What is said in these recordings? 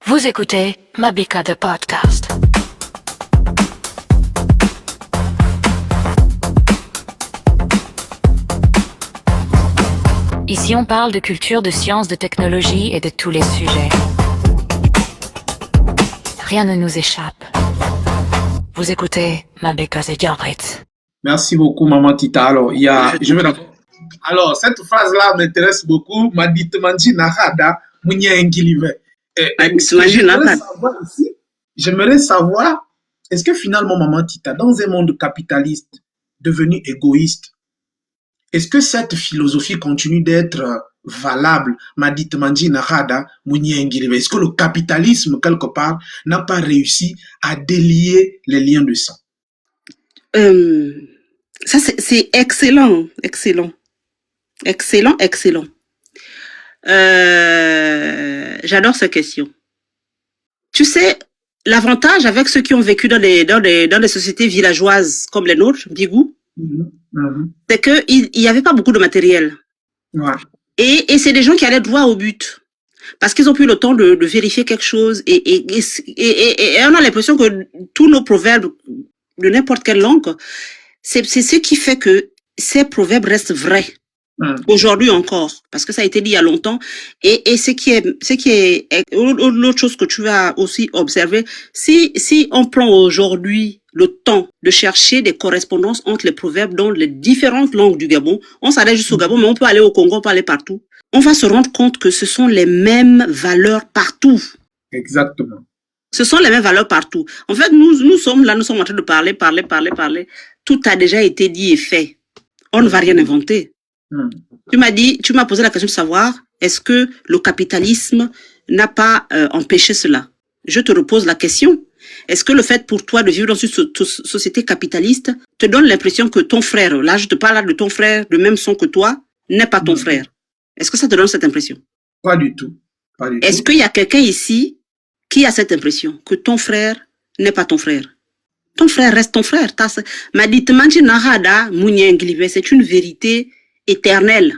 Vous écoutez Mabika the Podcast. Ici, on parle de culture, de sciences, de technologie et de tous les sujets. Rien ne nous échappe. Vous écoutez Mabika the Podcast. Merci beaucoup, Maman Tita. Alors, Alors, cette phrase-là m'intéresse beaucoup. Maditmanji Nahada, Mounia Ngilive. J'aimerais savoir, est-ce que finalement, Maman Tita, dans un monde capitaliste devenu égoïste, est-ce que cette philosophie continue d'être valable? Maditmanji Nahada, Mounia Ngilive. Est-ce que le capitalisme, quelque part, n'a pas réussi à délier les liens de sang? Ça, c'est excellent. J'adore cette question. Tu sais, l'avantage avec ceux qui ont vécu dans des sociétés villageoises comme les nôtres, Bigou, c'est qu'il n'y avait pas beaucoup de matériel. Ouais. Et c'est des gens qui allaient droit au but. Parce qu'ils ont pris le temps de vérifier quelque chose. Et on a l'impression que tous nos proverbes de n'importe quelle langue, c'est ce qui fait que ces proverbes restent vrais. Aujourd'hui encore, parce que ça a été dit il y a longtemps, et ce qui est l'autre chose que tu vas aussi observer, si on prend aujourd'hui le temps de chercher des correspondances entre les proverbes dans les différentes langues du Gabon, on s'arrête juste au Gabon, mais on peut aller au Congo, on peut aller partout, on va se rendre compte que ce sont les mêmes valeurs partout. Exactement. Ce sont les mêmes valeurs partout. En fait, nous sommes en train de parler. Tout a déjà été dit et fait. On ne va rien inventer. Tu m'as posé la question de savoir, est-ce que le capitalisme n'a pas empêché cela? Je te repose la question. Est-ce que le fait pour toi de vivre dans une société capitaliste te donne l'impression que ton frère, là je te parle de ton frère, de même son que toi, n'est pas ton frère? Est-ce que ça te donne cette impression? Pas du tout. Est-ce qu'il y a quelqu'un ici qui a cette impression que ton frère n'est pas ton frère? Ton frère reste ton frère. C'est une vérité éternelle.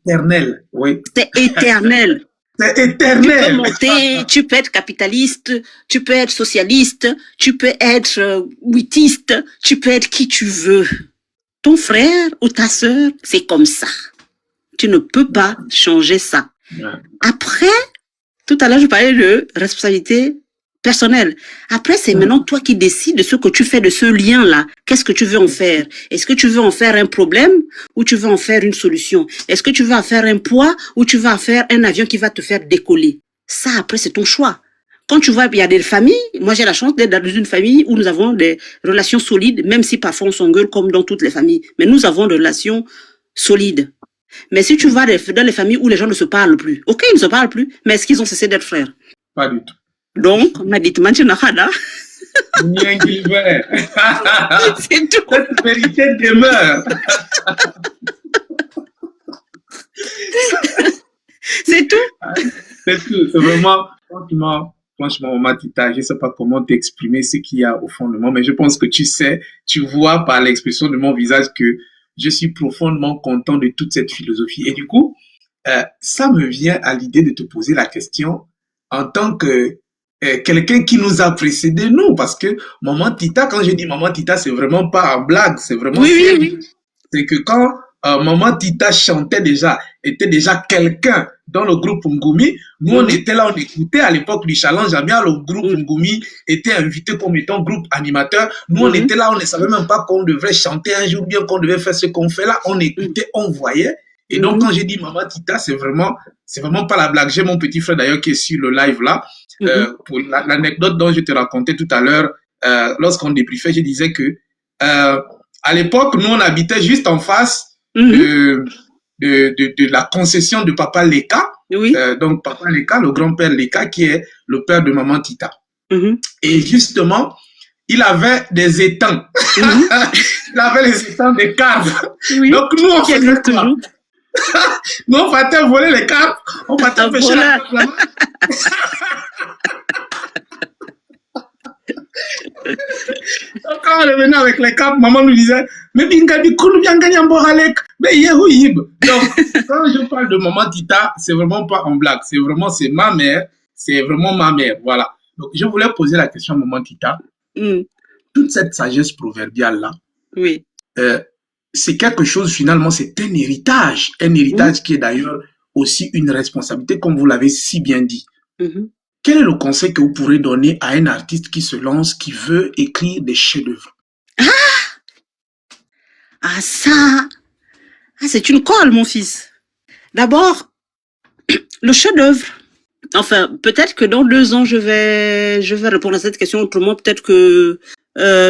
Éternel, oui. C'est éternel. C'est éternel. Tu peux monter, tu peux être capitaliste, tu peux être socialiste, tu peux être witiste, tu peux être qui tu veux. Ton frère ou ta sœur, c'est comme ça. Tu ne peux pas changer ça. Après, tout à l'heure, je parlais de responsabilité personnelle. Après, c'est maintenant toi qui décides de ce que tu fais de ce lien-là. Qu'est-ce que tu veux en faire? Est-ce que tu veux en faire un problème ou tu veux en faire une solution? Est-ce que tu veux en faire un poids ou tu veux en faire un avion qui va te faire décoller? Ça, après, c'est ton choix. Quand tu vois, il y a des familles, moi j'ai la chance d'être dans une famille où nous avons des relations solides, même si parfois on s'engueule comme dans toutes les familles. Mais nous avons des relations solides. Mais si tu vas dans les familles où les gens ne se parlent plus, ok, ils ne se parlent plus, mais est-ce qu'ils ont cessé d'être frères? Pas du tout. Donc, Maditmanji Nahada. C'est tout. Cette vérité demeure. C'est tout. C'est tout. C'est vraiment, franchement, Matita, je ne sais pas comment t'exprimer ce qu'il y a au fond de moi, mais je pense que tu sais, tu vois par l'expression de mon visage que je suis profondément content de toute cette philosophie. Et du coup, ça me vient à l'idée de te poser la question en tant que quelqu'un qui nous a précédé, nous, parce que Maman Tita, quand je dis Maman Tita, c'est vraiment pas en blague, c'est vraiment oui. C'est que quand Maman Tita était déjà quelqu'un dans le groupe Ngumi, nous on était là, on écoutait à l'époque du Challenge Amia, le groupe Ngumi était invité comme étant groupe animateur, nous on était là, on ne savait même pas qu'on devait chanter un jour, bien qu'on devait faire ce qu'on fait là, on écoutait, on voyait. Et donc, quand j'ai dit Maman Tita, c'est vraiment pas la blague. J'ai mon petit frère d'ailleurs qui est sur le live là. Pour l'anecdote dont je te racontais tout à l'heure, lorsqu'on débriefait, je disais que à l'époque, nous on habitait juste en face de la concession de Papa Leka. Oui. Donc Papa Leka, le grand-père Leka, qui est le père de Maman Tita. Et justement, il avait des étangs. Il avait les étangs des caves. Oui. Donc nous on faisait quoi? Nous, on partait voler les carpes, on partait pêcher la carpe là-bas. Donc, quand on revenait avec les carpes, maman nous disait, mais Bingadi, Koulou Biangani Amboralek, mais Yehou Yib. Donc, quand je parle de Maman Tita, c'est vraiment pas en blague, c'est ma mère, c'est vraiment ma mère, voilà. Donc, je voulais poser la question à Maman Tita. Mm. Toute cette sagesse proverbiale-là, Oui. c'est quelque chose, finalement, c'est un héritage qui est d'ailleurs aussi une responsabilité, comme vous l'avez si bien dit. Mhm. Quel est le conseil que vous pourrez donner à un artiste qui se lance, qui veut écrire des chefs-d'œuvre? Ah, ça, c'est une colle, mon fils. D'abord, le chef-d'œuvre. Enfin, peut-être que dans 2 ans, je vais répondre à cette question autrement. Peut-être que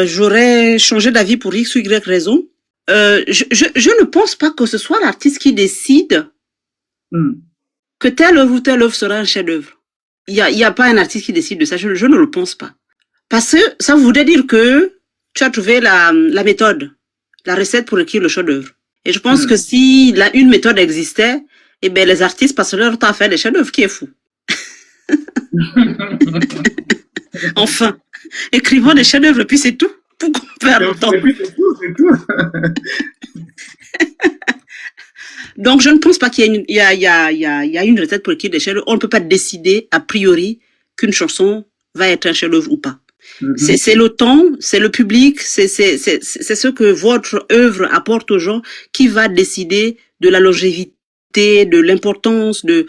j'aurais changé d'avis pour X ou Y raison. Je ne pense pas que ce soit l'artiste qui décide que telle œuvre ou telle œuvre sera un chef-d'œuvre. Il y a pas un artiste qui décide de ça. Je ne le pense pas. Parce que ça voudrait dire que tu as trouvé la méthode, la recette pour écrire le chef-d'œuvre. Et je pense que si une méthode existait, eh ben les artistes passent leur temps à faire des chefs-d'œuvre, qui est fou. Enfin, écrivons des chefs-d'œuvre, puis c'est tout. Pourquoi perdre le temps? C'est tout. Donc, je ne pense pas qu'il y a une recette pour écrire des chefs-d'œuvre. On ne peut pas décider a priori qu'une chanson va être un chef-d'œuvre ou pas. C'est le temps, c'est le public, c'est ce que votre œuvre apporte aux gens qui va décider de la longévité, de l'importance de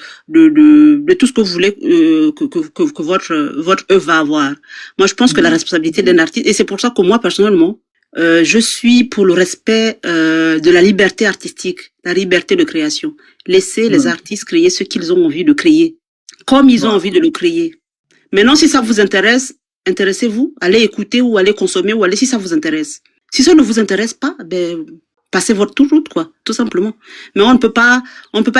tout ce que vous voulez que votre œuvre va avoir. Moi, je pense que la responsabilité d'un artiste, et c'est pour ça que moi personnellement, je suis pour le respect de la liberté artistique, la liberté de création. Laissez les artistes créer ce qu'ils ont envie de créer, comme ils ont envie de le créer. Maintenant, si ça vous intéresse, intéressez-vous, allez écouter ou allez consommer ou allez si ça vous intéresse. Si ça ne vous intéresse pas, ben passez votre route, quoi, tout simplement. Mais on ne peut pas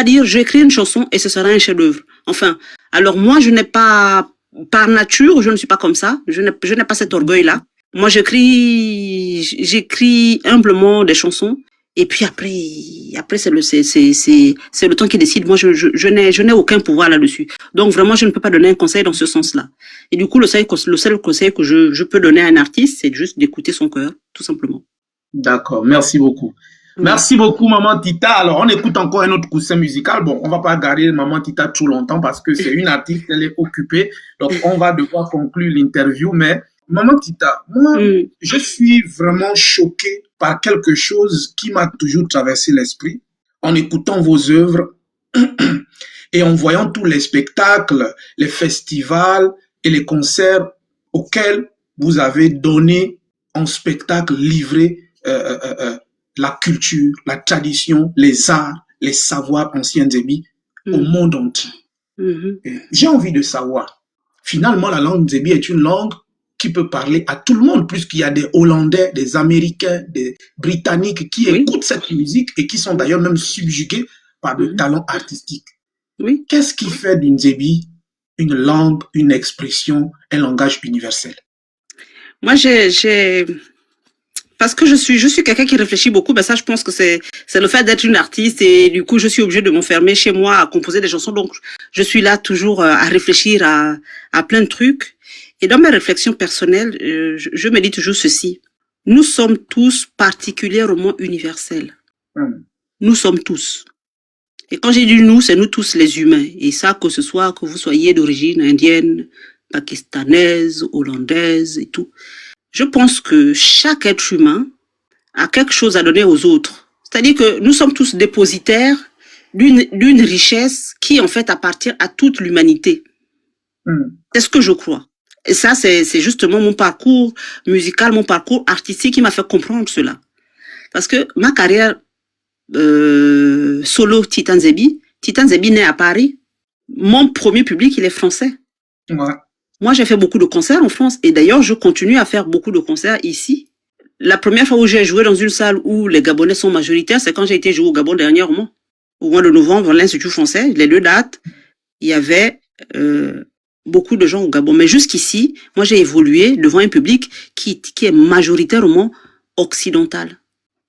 dire j'écris une chanson et ce sera un chef-d'œuvre. Enfin, alors moi je n'ai pas, par nature, je ne suis pas comme ça. Je n'ai pas cet orgueil-là. Moi j'écris humblement des chansons. Et puis après c'est le temps qui décide. Moi je n'ai aucun pouvoir là-dessus. Donc vraiment je ne peux pas donner un conseil dans ce sens-là. Et du coup le seul conseil que je peux donner à un artiste, c'est juste d'écouter son cœur, tout simplement. D'accord, merci beaucoup. Merci beaucoup, Maman Tita. Alors, on écoute encore un autre coussin musical. Bon, on va pas garder Maman Tita trop longtemps parce que c'est une artiste, elle est occupée. Donc, on va devoir conclure l'interview. Mais, Maman Tita, moi, je suis vraiment choqué par quelque chose qui m'a toujours traversé l'esprit en écoutant vos œuvres et en voyant tous les spectacles, les festivals et les concerts auxquels vous avez donné en spectacle, livré la culture, la tradition, les arts, les savoirs anciens Nzebi au monde entier. J'ai envie de savoir, finalement, la langue Nzebi est une langue qui peut parler à tout le monde, puisqu'il y a des Hollandais, des Américains, des Britanniques qui écoutent cette musique et qui sont d'ailleurs même subjugués par le talent artistique. Qu'est-ce qui fait du Nzebi une langue, une expression, un langage universel? Moi, parce que je suis quelqu'un qui réfléchit beaucoup, ben ça, je pense que c'est le fait d'être une artiste et du coup, je suis obligée de m'enfermer chez moi à composer des chansons. Donc, je suis là toujours à réfléchir à plein de trucs. Et dans mes réflexions personnelles, je me dis toujours ceci. Nous sommes tous particulièrement universels. Nous sommes tous. Et quand j'ai dit nous, c'est nous tous les humains. Et ça, que ce soit que vous soyez d'origine indienne, pakistanaise, hollandaise et tout. Je pense que chaque être humain a quelque chose à donner aux autres. C'est-à-dire que nous sommes tous dépositaires d'une richesse qui, en fait, appartient à toute l'humanité. C'est ce que je crois. Et ça, c'est justement mon parcours musical, mon parcours artistique qui m'a fait comprendre cela. Parce que ma carrière solo Tita Nzebi naît à Paris. Mon premier public, il est français. Moi, j'ai fait beaucoup de concerts en France. Et d'ailleurs, je continue à faire beaucoup de concerts ici. La première fois où j'ai joué dans une salle où les Gabonais sont majoritaires, c'est quand j'ai été jouer au Gabon dernièrement. Au mois de novembre, à l'Institut français, les 2 dates, il y avait beaucoup de gens au Gabon. Mais jusqu'ici, moi, j'ai évolué devant un public qui est majoritairement occidental.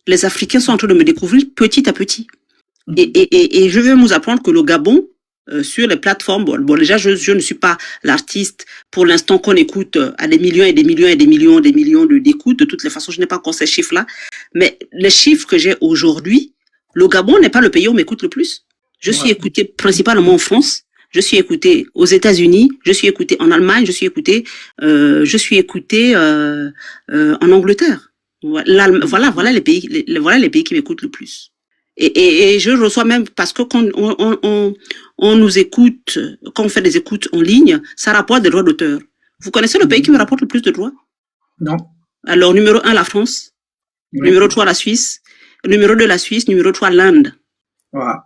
Les Africains sont en train de me découvrir petit à petit. Et je vais vous apprendre que le Gabon, sur les plateformes, bon déjà je ne suis pas l'artiste pour l'instant qu'on écoute à des millions et des millions et des millions d'écoutes. De toutes les façons, je n'ai pas encore ces chiffres-là. Mais les chiffres que j'ai aujourd'hui, le Gabon n'est pas le pays où on m'écoute le plus. Je suis écoutée principalement en France, je suis écoutée aux États-Unis, je suis écoutée en Allemagne, je suis écoutée en Angleterre. Voilà les pays, voilà les pays qui m'écoutent le plus. Et je reçois même, parce que quand on nous écoute, quand on fait des écoutes en ligne, ça rapporte des droits d'auteur. Vous connaissez le pays qui me rapporte le plus de droits? Non. Alors, numéro 1, la France. Oui. Numéro 3, la Suisse. Numéro 2, la Suisse. Numéro 3, l'Inde. Voilà.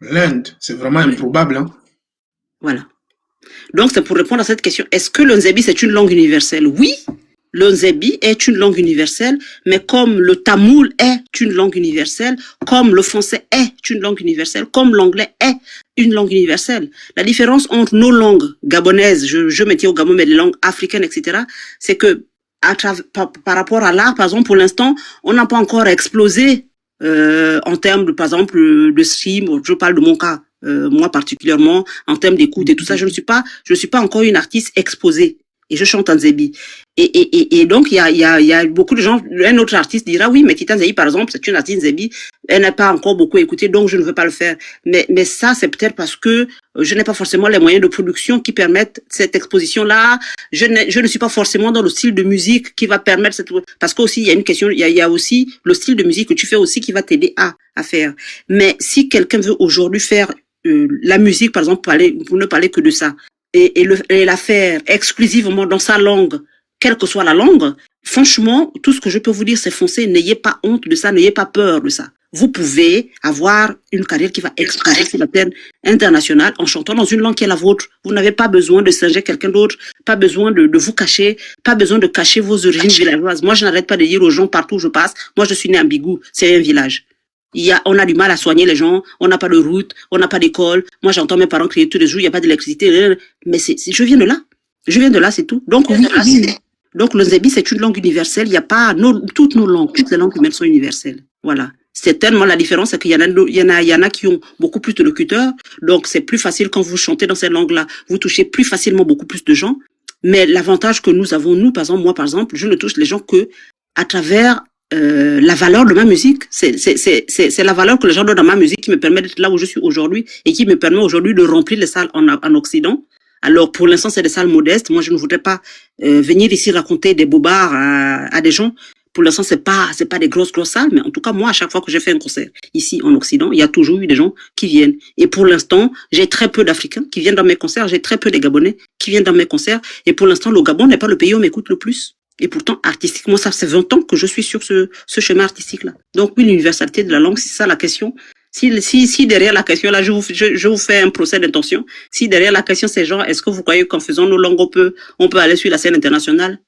L'Inde, c'est vraiment improbable. Hein? Voilà. Donc, c'est pour répondre à cette question. Est-ce que le Nzebi, c'est une langue universelle? Oui, le Nzebi est une langue universelle, mais comme le tamoul est une langue universelle, comme le français est une langue universelle, comme l'anglais est une langue universelle. La différence entre nos langues gabonaises, je me tiens au Gabon, mais les langues africaines, etc., c'est que par rapport à l'art, par exemple, pour l'instant, on n'a pas encore explosé en termes, par exemple, de stream. Je parle de mon cas, moi particulièrement, en termes d'écoute et tout ça. Je ne suis pas encore une artiste exposée. Et je chante en Nzebi. Et donc, il y a beaucoup de gens, un autre artiste dira, oui, mais Tita Nzebi, par exemple, c'est une artiste Nzebi, elle n'a pas encore beaucoup écouté, donc je ne veux pas le faire. Mais ça, c'est peut-être parce que je n'ai pas forcément les moyens de production qui permettent cette exposition-là. Je ne suis pas forcément dans le style de musique qui va permettre cette, parce qu'aussi, il y a une question, il y a aussi le style de musique que tu fais aussi qui va t'aider à faire. Mais si quelqu'un veut aujourd'hui faire la musique, par exemple, pour ne parler que de ça, et la faire exclusivement dans sa langue, quelle que soit la langue, franchement, tout ce que je peux vous dire, c'est foncez, n'ayez pas honte de ça, n'ayez pas peur de ça. Vous pouvez avoir une carrière qui va exploser sur la scène internationale en chantant dans une langue qui est la vôtre. Vous n'avez pas besoin de singer quelqu'un d'autre, pas besoin de vous cacher, pas besoin de cacher vos origines villageoises. Moi, je n'arrête pas de dire aux gens partout où je passe, moi, je suis né à Bigou, c'est un village. On a du mal à soigner les gens, on n'a pas de route, on n'a pas d'école. Moi, j'entends mes parents crier tous les jours, il n'y a pas d'électricité. Mais je viens de là. Je viens de là, c'est tout. Donc, oui. Donc, le Nzebi, c'est une langue universelle. Il n'y a pas, toutes nos langues, toutes les langues humaines sont universelles. Voilà. C'est tellement la différence, c'est qu'il y en a qui ont beaucoup plus de locuteurs. Donc, c'est plus facile quand vous chantez dans cette langue-là. Vous touchez plus facilement beaucoup plus de gens. Mais l'avantage que nous avons, nous, par exemple, moi, par exemple, je ne touche les gens que à travers la valeur de ma musique, c'est la valeur que les gens donnent dans ma musique qui me permet d'être là où je suis aujourd'hui et qui me permet aujourd'hui de remplir les salles en Occident. Alors pour l'instant c'est des salles modestes. Moi je ne voudrais pas venir ici raconter des bobards à des gens. Pour l'instant c'est pas des grosses salles, mais en tout cas moi à chaque fois que j'ai fait un concert ici en Occident, il y a toujours eu des gens qui viennent. Et pour l'instant j'ai très peu d'Africains qui viennent dans mes concerts, j'ai très peu de Gabonais qui viennent dans mes concerts. Et pour l'instant le Gabon n'est pas le pays où on m'écoute le plus. Et pourtant, artistiquement, ça fait 20 ans que je suis sur ce chemin artistique-là. Donc, oui, l'universalité de la langue, c'est ça la question. Si derrière la question, là, je vous fais un procès d'intention. Si derrière la question, c'est genre, est-ce que vous croyez qu'en faisant nos langues, on peut aller sur la scène internationale?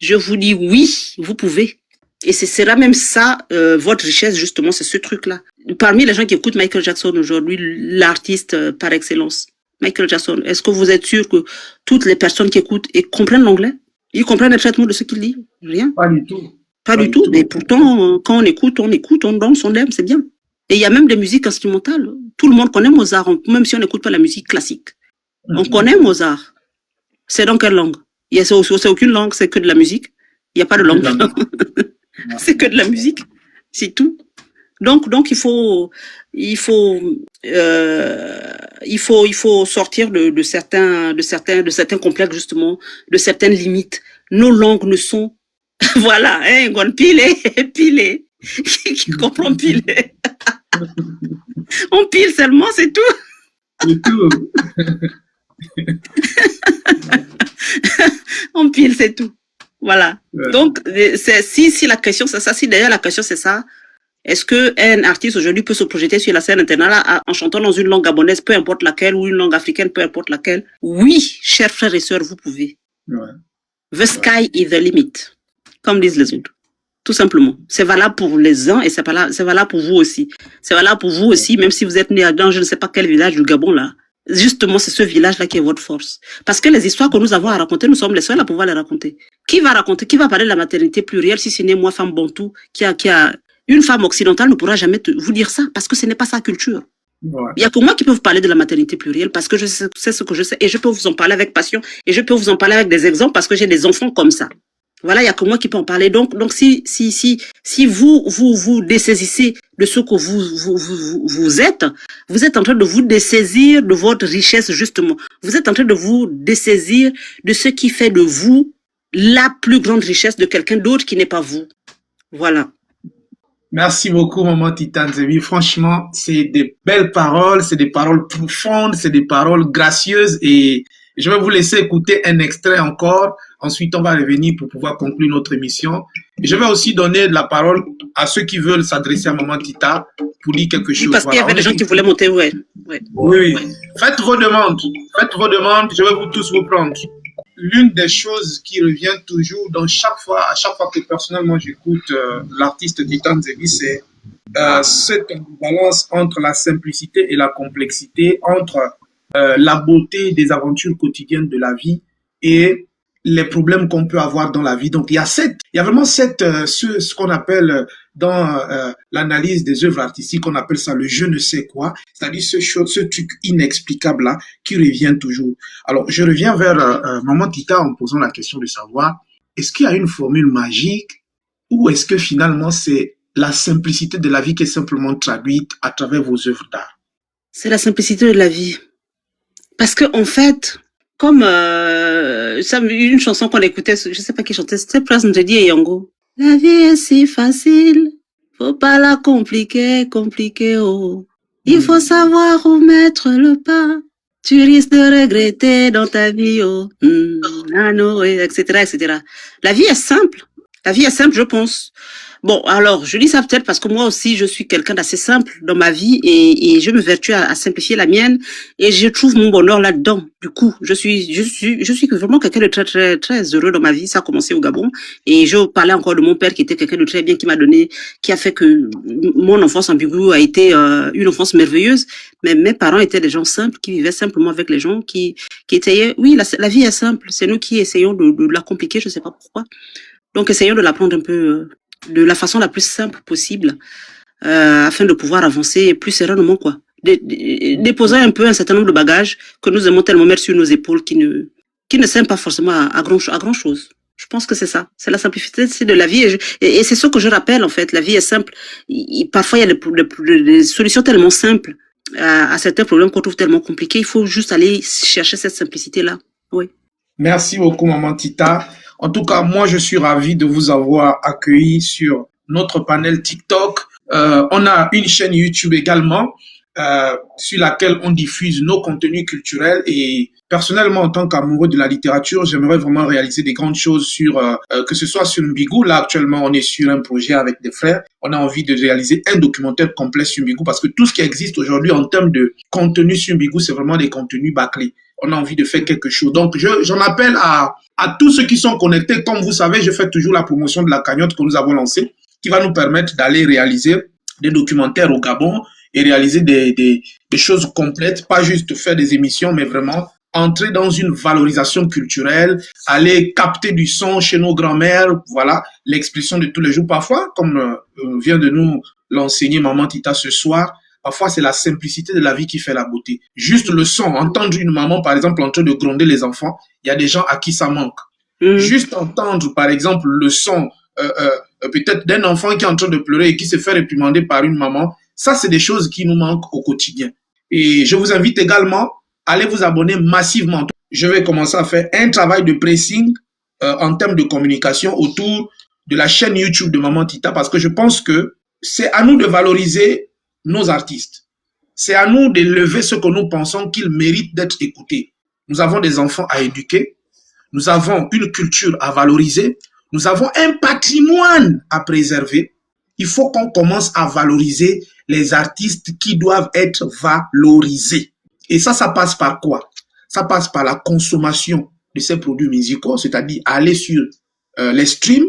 Je vous dis oui, vous pouvez. Et ce sera même ça, votre richesse, justement, c'est ce truc-là. Parmi les gens qui écoutent Michael Jackson aujourd'hui, l'artiste par excellence, Michael Jackson, est-ce que vous êtes sûr que toutes les personnes qui écoutent et comprennent l'anglais? Ils comprennent le traitement de ce qu'il dit? Rien. Pas du tout. Pas du tout. Mais pourtant, quand on écoute, on danse, on aime, c'est bien. Et il y a même des musiques instrumentales. Tout le monde connaît Mozart, même si on n'écoute pas la musique classique. On connaît Mozart. C'est dans quelle langue? C'est aucune langue, c'est que de la musique. Il n'y a pas de langue. C'est que de la musique. C'est tout. Donc, il faut sortir de certains complexes, justement, de certaines limites. Nos langues ne sont, voilà, hein, on pilé. Qui comprend piler? On pile seulement, c'est tout. C'est tout. On pile, c'est tout. Voilà. Ouais. Donc, si la question c'est ça, si d'ailleurs la question c'est ça, est-ce qu'un artiste aujourd'hui peut se projeter sur la scène internationale en chantant dans une langue gabonaise, peu importe laquelle, ou une langue africaine, peu importe laquelle? Oui, chers frères et sœurs, vous pouvez. Ouais. The sky is the limit, comme disent les autres. Tout simplement. C'est valable pour les uns et c'est valable pour vous aussi. C'est valable pour vous aussi, même si vous êtes né dans je ne sais pas quel village du Gabon là. Justement, c'est ce village-là qui est votre force. Parce que les histoires que nous avons à raconter, nous sommes les seuls à pouvoir les raconter. Qui va parler de la maternité plurielle si ce n'est moi, femme bantou, qui a une femme occidentale ne pourra jamais vous dire ça parce que ce n'est pas sa culture. Ouais. Il y a que moi qui peux vous parler de la maternité plurielle parce que je sais ce que je sais et je peux vous en parler avec passion et je peux vous en parler avec des exemples parce que j'ai des enfants comme ça. Voilà, il y a que moi qui peux en parler. Donc si vous dessaisissez de ce que vous êtes en train de vous dessaisir de votre richesse, justement. Vous êtes en train de vous dessaisir de ce qui fait de vous la plus grande richesse de quelqu'un d'autre qui n'est pas vous. Voilà. Merci beaucoup, maman Tita Nzebi. Franchement, c'est des belles paroles, c'est des paroles profondes, c'est des paroles gracieuses et je vais vous laisser écouter un extrait encore. Ensuite, on va revenir pour pouvoir conclure notre émission. Et je vais aussi donner la parole à ceux qui veulent s'adresser à maman Tita pour dire quelque chose. Parce qu'il y avait des gens qui voulaient monter, ouais. Oui. Faites vos demandes. Je vais vous tous vous prendre. L'une des choses qui revient toujours à chaque fois que personnellement j'écoute l'artiste Tita Nzebi, c'est cette balance entre la simplicité et la complexité, entre la beauté des aventures quotidiennes de la vie et les problèmes qu'on peut avoir dans la vie. Donc il y a vraiment ce qu'on appelle dans l'analyse des œuvres artistiques, on appelle ça le je ne sais quoi, c'est-à-dire ce truc inexplicable là qui revient toujours. Alors je reviens vers maman Tita en posant la question de savoir, est-ce qu'il y a une formule magique ou est-ce que finalement c'est la simplicité de la vie qui est simplement traduite à travers vos œuvres d'art? C'est la simplicité de la vie. Parce que en fait, comme une chanson qu'on écoutait, je sais pas qui chantait, c'était Prince Ndedi et Yango. La vie est si facile, faut pas la compliquer, oh. Il faut savoir où mettre le pas. Tu risques de regretter dans ta vie, oh. Etc., etc. La vie est simple. La vie est simple, je pense. Bon, alors, je dis ça peut-être parce que moi aussi, je suis quelqu'un d'assez simple dans ma vie et je me vertue à simplifier la mienne et je trouve mon bonheur là-dedans. Du coup, je suis vraiment quelqu'un de très, très, très heureux dans ma vie. Ça a commencé au Gabon et je parlais encore de mon père qui était quelqu'un de très bien, qui a fait que mon enfance ambiguë a été une enfance merveilleuse. Mais mes parents étaient des gens simples qui vivaient simplement avec les gens qui étaient, oui, la vie est simple. C'est nous qui essayons de la compliquer, je sais pas pourquoi. Donc, essayons de la prendre un peu de la façon la plus simple possible afin de pouvoir avancer plus sereinement, quoi. Déposer un peu un certain nombre de bagages que nous aimons tellement mettre sur nos épaules qui ne servent pas forcément à grand chose. Je pense que c'est ça. C'est la simplicité de la vie. Et c'est ce que je rappelle, en fait. La vie est simple. Parfois, il y a des solutions tellement simples à certains problèmes qu'on trouve tellement compliqués. Il faut juste aller chercher cette simplicité-là. Oui. Merci beaucoup, maman Tita. En tout cas, moi, je suis ravi de vous avoir accueilli sur notre panel TikTok. On a une chaîne YouTube également sur laquelle on diffuse nos contenus culturels et personnellement, en tant qu'amoureux de la littérature, j'aimerais vraiment réaliser des grandes choses sur, que ce soit sur Mbigou. Là, actuellement, on est sur un projet avec des frères. On a envie de réaliser un documentaire complet sur Mbigou parce que tout ce qui existe aujourd'hui en termes de contenu sur Mbigou, c'est vraiment des contenus bâclés. On a envie de faire quelque chose. Donc, j'en appelle à tous ceux qui sont connectés. Comme vous savez, je fais toujours la promotion de la cagnotte que nous avons lancée, qui va nous permettre d'aller réaliser des documentaires au Gabon et réaliser des choses complètes, pas juste faire des émissions, mais vraiment entrer dans une valorisation culturelle, aller capter du son chez nos grands-mères, voilà, l'expression de tous les jours. Parfois, comme vient de nous l'enseigner maman Tita ce soir, parfois, c'est la simplicité de la vie qui fait la beauté. Juste le son, entendre une maman, par exemple, en train de gronder les enfants, il y a des gens à qui ça manque. Juste entendre, par exemple, le son, peut-être d'un enfant qui est en train de pleurer et qui se fait réprimander par une maman, ça, c'est des choses qui nous manquent au quotidien. Et je vous invite également à aller vous abonner massivement. Je vais commencer à faire un travail de pressing en termes de communication autour de la chaîne YouTube de Maman Tita parce que je pense que c'est à nous de valoriser nos artistes. C'est à nous de lever ce que nous pensons qu'ils méritent d'être écoutés. Nous avons des enfants à éduquer, nous avons une culture à valoriser, nous avons un patrimoine à préserver. Il faut qu'on commence à valoriser les artistes qui doivent être valorisés. Et ça passe par quoi? Ça passe par la consommation de ces produits musicaux, c'est-à-dire aller sur les streams,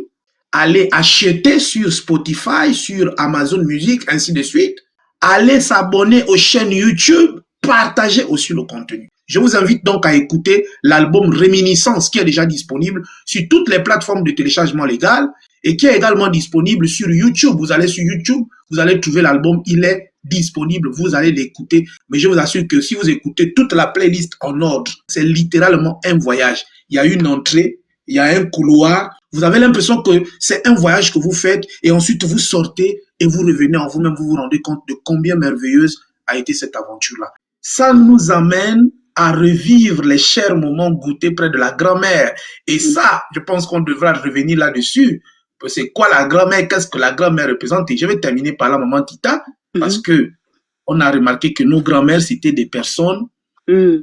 aller acheter sur Spotify, sur Amazon Music, ainsi de suite. Allez s'abonner aux chaînes YouTube, partagez aussi le contenu. Je vous invite donc à écouter l'album Réminiscence qui est déjà disponible sur toutes les plateformes de téléchargement légal et qui est également disponible sur YouTube. Vous allez sur YouTube, vous allez trouver l'album, il est disponible, vous allez l'écouter. Mais je vous assure que si vous écoutez toute la playlist en ordre, c'est littéralement un voyage. Il y a une entrée, il y a un couloir. Vous avez l'impression que c'est un voyage que vous faites et ensuite vous sortez et vous revenez en vous-même, vous vous rendez compte de combien merveilleuse a été cette aventure-là. Ça nous amène à revivre les chers moments goûtés près de la grand-mère. Et ça, je pense qu'on devra revenir là-dessus. C'est quoi la grand-mère? Qu'est-ce que la grand-mère représente? Et je vais terminer par là, maman Tita, parce que on a remarqué que nos grand-mères, c'était des personnes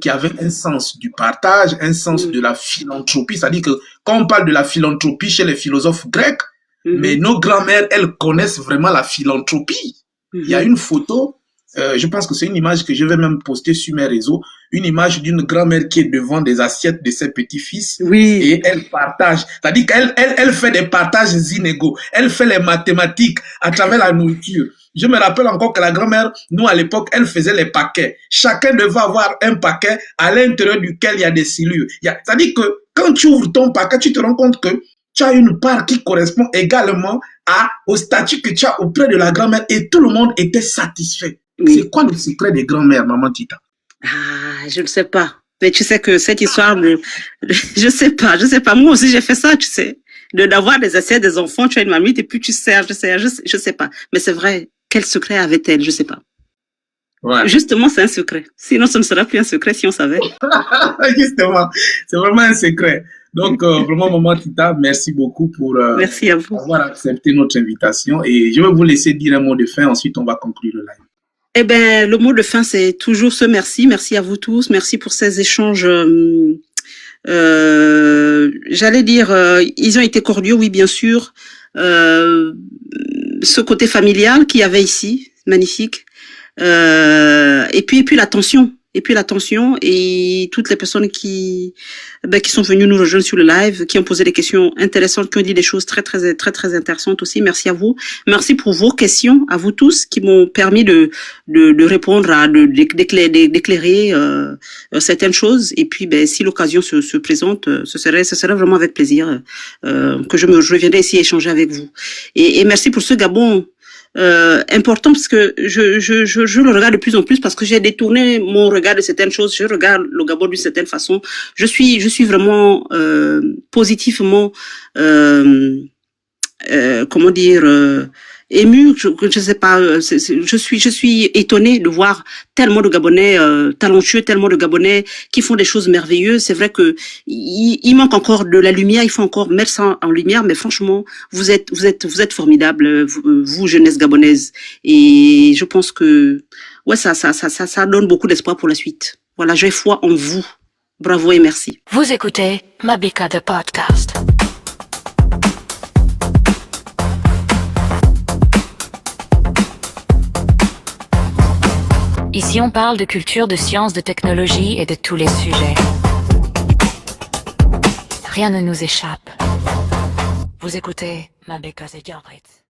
qui avaient un sens du partage, un sens de la philanthropie. C'est-à-dire que quand on parle de la philanthropie chez les philosophes grecs, mais nos grand-mères, elles connaissent vraiment la philanthropie. Il y a une photo, je pense que c'est une image que je vais même poster sur mes réseaux, une image d'une grand-mère qui est devant des assiettes de ses petits-fils et elle partage. C'est-à-dire qu'elle fait des partages inégaux. Elle fait les mathématiques à travers la nourriture. Je me rappelle encore que la grand-mère, nous à l'époque, elle faisait les paquets. Chacun devait avoir un paquet à l'intérieur duquel il y a des cellules. C'est-à-dire que quand tu ouvres ton paquet, tu te rends compte que tu as une part qui correspond également au statut que tu as auprès de la grand-mère et tout le monde était satisfait. C'est quoi le secret des grand-mères, maman Tita? Ah, je ne sais pas. Mais tu sais que cette histoire je sais pas. Moi aussi, j'ai fait ça, tu sais. D'avoir des assiettes des enfants, tu as une mamie et puis tu sers, je sais pas. Mais c'est vrai. Quel secret avait-elle? Je sais pas. Ouais. Justement, c'est un secret. Sinon, ce ne serait plus un secret si on savait. Justement, c'est vraiment un secret. Donc, vraiment, maman Tita, merci beaucoup pour merci à vous. avoir accepté notre invitation. Et je vais vous laisser dire un mot de fin. Ensuite, on va conclure le live. Eh ben, le mot de fin, c'est toujours ce merci. Merci à vous tous. Merci pour ces échanges. J'allais dire, ils ont été cordiaux, oui, bien sûr. Ce côté familial qu'il y avait ici, magnifique. Et puis l'attention. Et toutes les personnes qui sont venues nous rejoindre sur le live, qui ont posé des questions intéressantes, qui ont dit des choses très intéressantes aussi. Merci à vous. Merci pour vos questions, à vous tous, qui m'ont permis de répondre d'éclairer certaines choses. Et puis, si l'occasion se présente, ce serait vraiment avec plaisir que je reviendrai ici échanger avec vous. Et merci pour ce Gabon. Important parce que je le regarde de plus en plus parce que j'ai détourné mon regard de certaines choses. Je regarde le Gabon d'une certaine façon. Je suis vraiment positivement comment dire ému, je sais pas, je suis étonnée de voir tellement de Gabonais talentueux, tellement de Gabonais qui font des choses merveilleuses. C'est vrai que il manque encore de la lumière, il faut encore mettre ça en lumière, mais franchement, vous êtes formidables, vous jeunesse gabonaise, et je pense que ouais, ça donne beaucoup d'espoir pour la suite. Voilà, j'ai foi en vous. Bravo et merci. Vous écoutez Mabika the Podcast. Ici, on parle de culture, de sciences, de technologie et de tous les sujets. Rien ne nous échappe. Vous écoutez Mabika the Podcast.